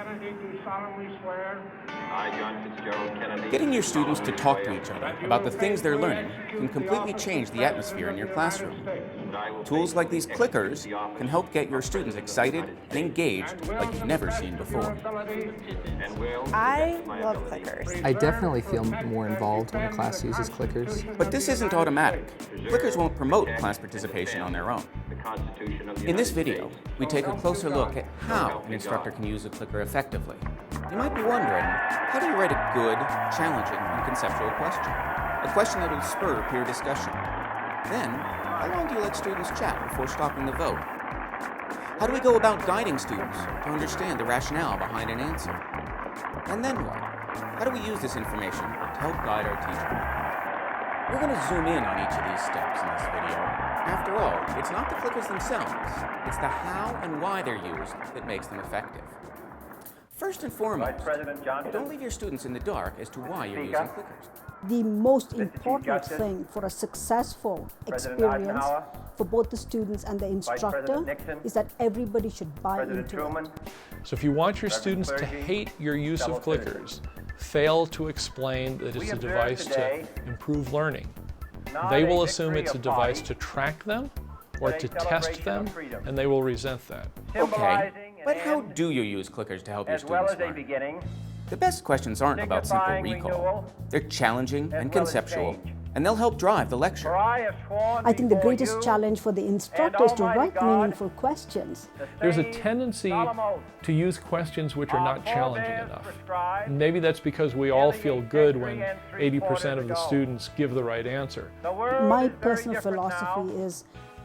Kennedy, do solemnly swear. I, John Fitzgerald Kennedy. Getting your students to talk to each other about the things they're learning can completely change the atmosphere in your classroom. Tools like these clickers can help get your students excited and engaged like you've never seen before. I love clickers. I definitely feel more involved when a class uses clickers. But this isn't automatic. Clickers won't promote class participation on their own. In this video, we take a closer look at how an instructor can use a clicker effectively. You might be wondering, how do you write a good, challenging, and conceptual question? A question that will spur peer discussion. Then, how long do you let students chat before stopping the vote? How do we go about guiding students to understand the rationale behind an answer? And then what? How do we use this information to help guide our teaching? We're going to zoom in on each of these steps in this video. After all, it's not the clickers themselves, it's the how and why they're used that makes them effective. First and foremost, don't leave your students in the dark as to why you're using clickers. The most important thing for a successful experience for both the students and the instructor is that everybody should buy into it. So if you want your students to hate your use of clickers, fail to explain that it's a device to improve learning. They will assume it's a device to track them or to test them, and they will resent that. Okay, but how do you use clickers to help your students learn? The best questions aren't about simple recall. They're challenging and conceptual, and they'll help drive the lecture. I think the greatest challenge for the instructor is to write meaningful questions. There's a tendency to use questions which are not challenging enough. And maybe that's because we all feel good when 80% of the students give the right answer. My personal philosophy is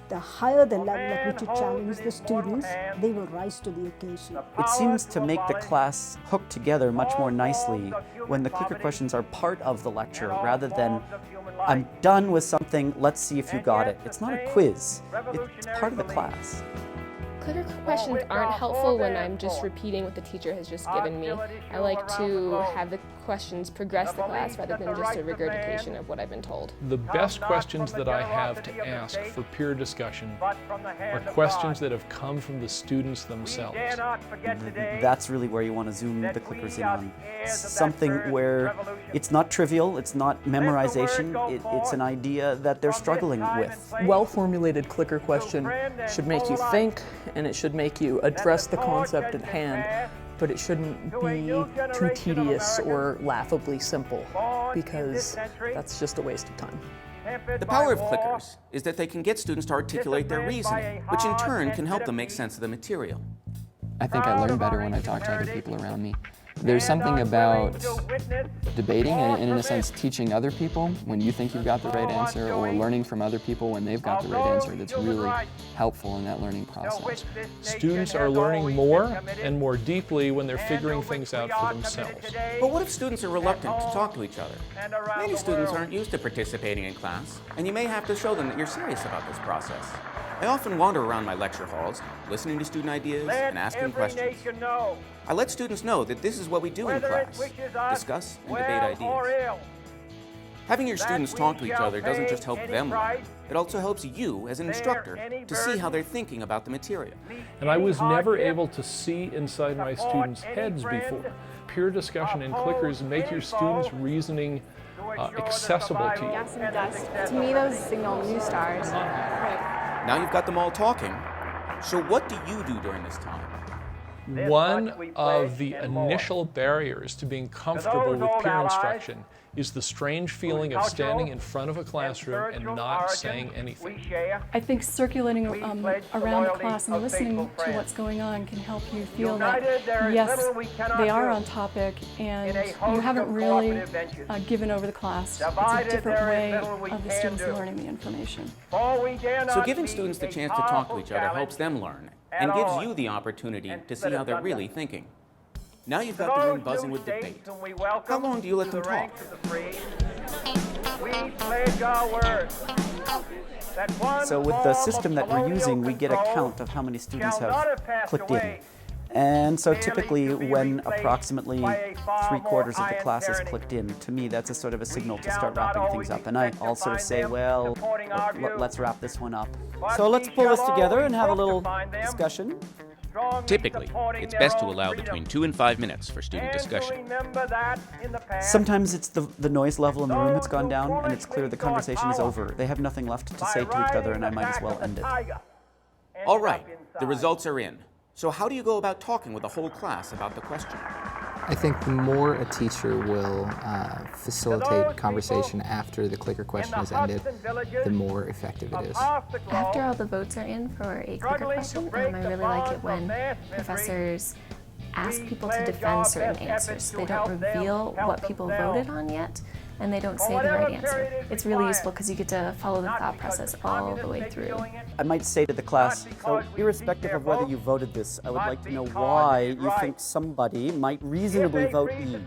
the higher the level at which you challenge the students, they will rise to the occasion. It seems to make the class hook together much more nicely when the clicker questions are part of the lecture rather than, I'm done with something, let's see if you got it. It's not a quiz, it's part of the class. Clicker questions aren't helpful when I'm just repeating what the teacher has just given me. I like to have the questions progress the class rather than just a regurgitation of what I've been told. The best questions that I have to ask for peer discussion are questions that have come from the students themselves. That's really where you want to zoom the clickers in on. Something where it's not trivial, it's not memorization, it's an idea that they're struggling with. Well-formulated clicker question should make you think, and it should make you address the concept at hand, but it shouldn't be too tedious or laughably simple, because that's just a waste of time. The power of clickers is that they can get students to articulate their reasoning, which in turn can help them make sense of the material. I think I learn better when I talk to other people around me. There's something about debating and in a sense teaching other people when you think you've got the right answer, or learning from other people when they've got the right answer, that's really helpful in that learning process. Students are learning more and more deeply when they're figuring things out for themselves. But what if students are reluctant to talk to each other? Many students aren't used to participating in class, and you may have to show them that you're serious about this process. I often wander around my lecture halls, listening to student ideas and asking questions. I let students know that this is what we do in class, discuss and debate ideas. Having your students talk to each other doesn't just help them learn, it also helps you as an instructor to see how they're thinking about the material. And I was never able to see inside my students' heads before. Peer discussion and clickers make your students' reasoning accessible to you. Gas and dust. To me, those signal new stars. Now you've got them all talking, so what do you do during this time? One of the initial barriers to being comfortable with peer instruction is the strange feeling of standing in front of a classroom and not saying anything. I think circulating around the class and listening to what's going on can help you feel that, yes, they are on topic and you haven't really given over the class. It's a different way of the students learning the information. So giving students the chance to talk to each other helps them learn and gives you the opportunity to see how they're really thinking. Now you've got the room buzzing with debate. How long do you let them talk? So with the system that we're using, we get a count of how many students have clicked in. And so typically when approximately 3/4 of the class is clicked in, to me that's a sort of a signal to start wrapping things up. And I'll sort of say, well, let's wrap this one up. So let's pull this together and have a little discussion. Typically, it's best to allow between 2 and 5 minutes for student discussion. Sometimes it's the noise level in the room has gone down, and it's clear the conversation is over. They have nothing left to say to each other, and I might as well end it. All right, the results are in. So how do you go about talking with the whole class about the question? I think the more a teacher will facilitate conversation after the clicker question is ended, the more effective it is. After all the votes are in for a clicker question, I really like it when professors ask people to defend certain answers. They don't reveal what people voted on yet, and they don't say the right answer. It's really useful because you get to follow the thought process all the way through. I might say to the class, so irrespective of whether you voted this, I would like to know why you think somebody might reasonably vote E.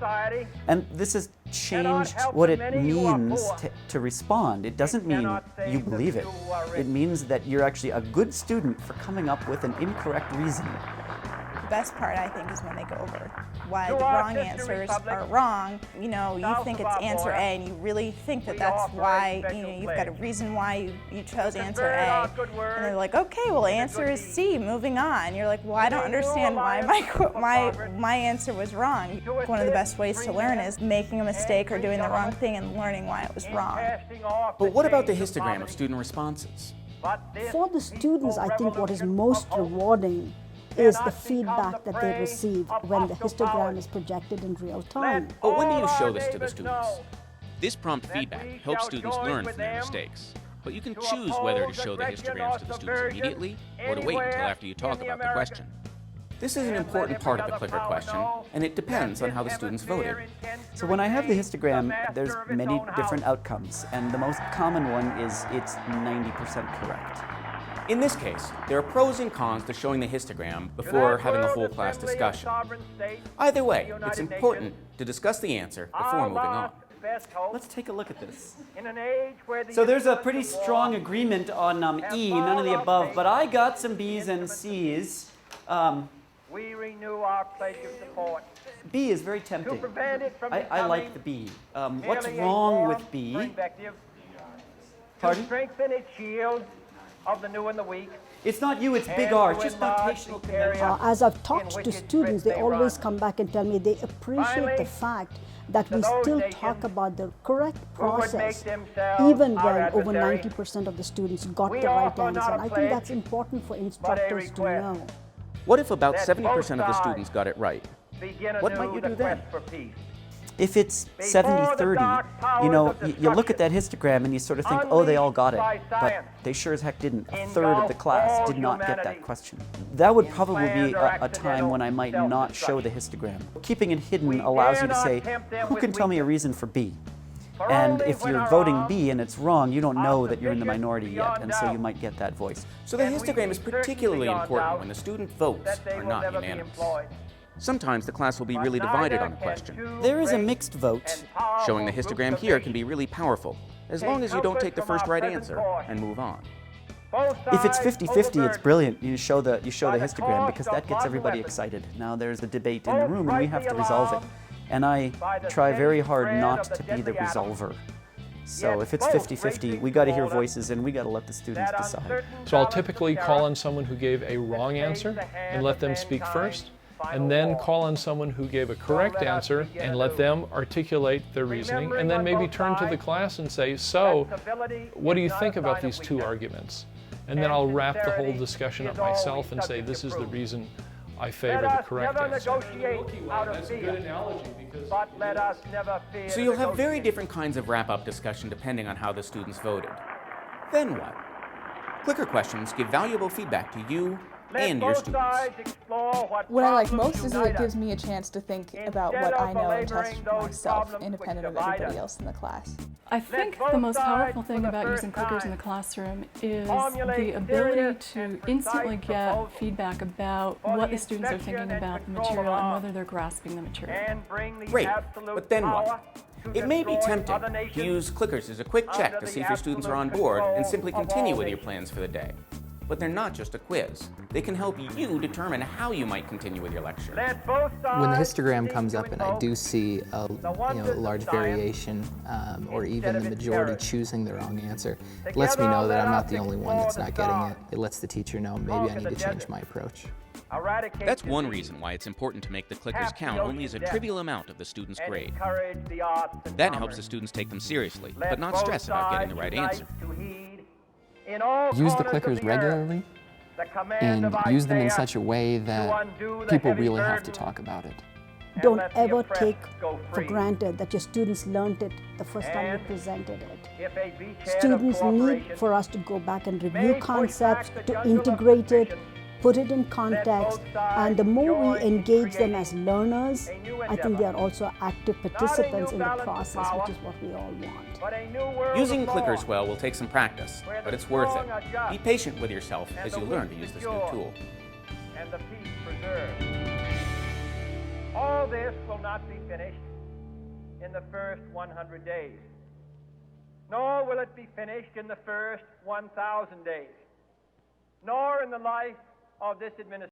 And this has changed what it means to respond. It doesn't mean you believe it. It means that you're actually a good student for coming up with an incorrect reason. The best part, I think, is when they go over why the wrong answers are wrong. You know, you think it's answer A, and you really think that that's why, you know, you've got a reason why you chose answer A. And they're like, okay, well, answer is C, moving on. You're like, well, I don't understand why my answer was wrong. One of the best ways to learn is making a mistake or doing the wrong thing and learning why it was wrong. But what about the histogram of student responses? For the students, I think what is most rewarding is the feedback that they receive when the histogram is projected in real time. But when do you show this to the students? This prompt feedback helps students learn from their mistakes. But you can choose whether to show the histograms to the students immediately or to wait until after you talk about the question. This is an important part of the clicker question, and it depends on how the students voted. So when I have the histogram, there's many different outcomes, and the most common one is it's 90% correct. In this case, there are pros and cons to showing the histogram before having a whole class discussion. Either way, it's important to discuss the answer before moving on. Let's take a look at this. So there's a pretty strong agreement on E, none of the above, but I got some B's and C's. We renew our pledge of support. B is very tempting. I like the B. What's wrong with B? Pardon? To strengthen its shield of the new and the weak. It's not you, it's big R, it's just notational convention. As I've talked to students, they always come back and tell me they appreciate the fact that we still talk about the correct process, even when over 90% of the students got the right answer. I think that's important for instructors to know. What if about 70% of the students got it right? What might you do then? If it's 70-30, you know, you look at that histogram and you sort of think, oh, they all got it, but they sure as heck didn't. A third of the class did not get that question. That would probably be a time when I might not show the histogram. Keeping it hidden allows you to say, who can tell me a reason for B? And if you're voting B and it's wrong, you don't know that you're in the minority yet, and so you might get that voice. So the histogram is particularly important when the student votes are not unanimous. Sometimes the class will be really divided on a question. There is a mixed vote. Showing the histogram here can be really powerful, as long as you don't take the first right answer and move on. If it's 50-50, it's brilliant. You show the histogram because that gets everybody excited. Now there's a debate in the room and we have to resolve it. And I try very hard not to be the resolver. So if it's 50-50, we got to hear voices and we got to let the students decide. So I'll typically call on someone who gave a wrong answer and let them speak first, and then call on someone who gave a correct answer and let them articulate their reasoning, and then maybe turn to the class and say, so, what do you think about these two arguments? And then I'll wrap the whole discussion up myself and say, this is the reason I favor the correct answer. That's a good analogy because so you'll have very different kinds of wrap-up discussion depending on how the students voted. Then what? Clicker questions give valuable feedback to you and your students. What I like most is that it gives me a chance to think about what I know and test myself, independent of everybody else in the class. I think the most powerful thing about using clickers in the classroom is the ability to instantly get feedback about what the students are thinking about the material and whether they're grasping the material. Great, but then what? It may be tempting to use clickers as a quick check to see if your students are on board and simply continue with your plans for the day. But they're not just a quiz. They can help you determine how you might continue with your lecture. When the histogram comes up and I do see a large variation or even the majority choosing the wrong answer, it lets me know that I'm not the only one that's not getting it. It lets the teacher know maybe I need to change my approach. eradicate That's one disease, reason why it's important to make the clickers cap the count only as a ocean trivial amount of the student's and grade. encourage the arts and That commerce. helps the students take them seriously, Let but not both stress about getting the sides right unite answer. to heed in all Use the corners of clickers the earth regularly the command and of use them in Isaiah such a way to that undo the people heavy really have to burden talk about it. and Don't let the ever oppressed take go for free. granted that your students learned it the first time you And presented it. If a beachhead of Students need cooperation for us to go back and may review push concepts, back the to judgment of integrate it, suspicion, put it in context, both sides and the more join we in engage them creating as learners, a new I think endeavor. they are also active participants in the balance of process, power, which is what we all want. but a new world Using of clickers law, well will take some practice, where but the it's worth strong are it. just Be patient with yourself and as the you learn to weak use this new secure. tool. and the peace preserved. All this will not be finished in the first 100 days, nor will it be finished in the first 1,000 days, nor in the life of this administration.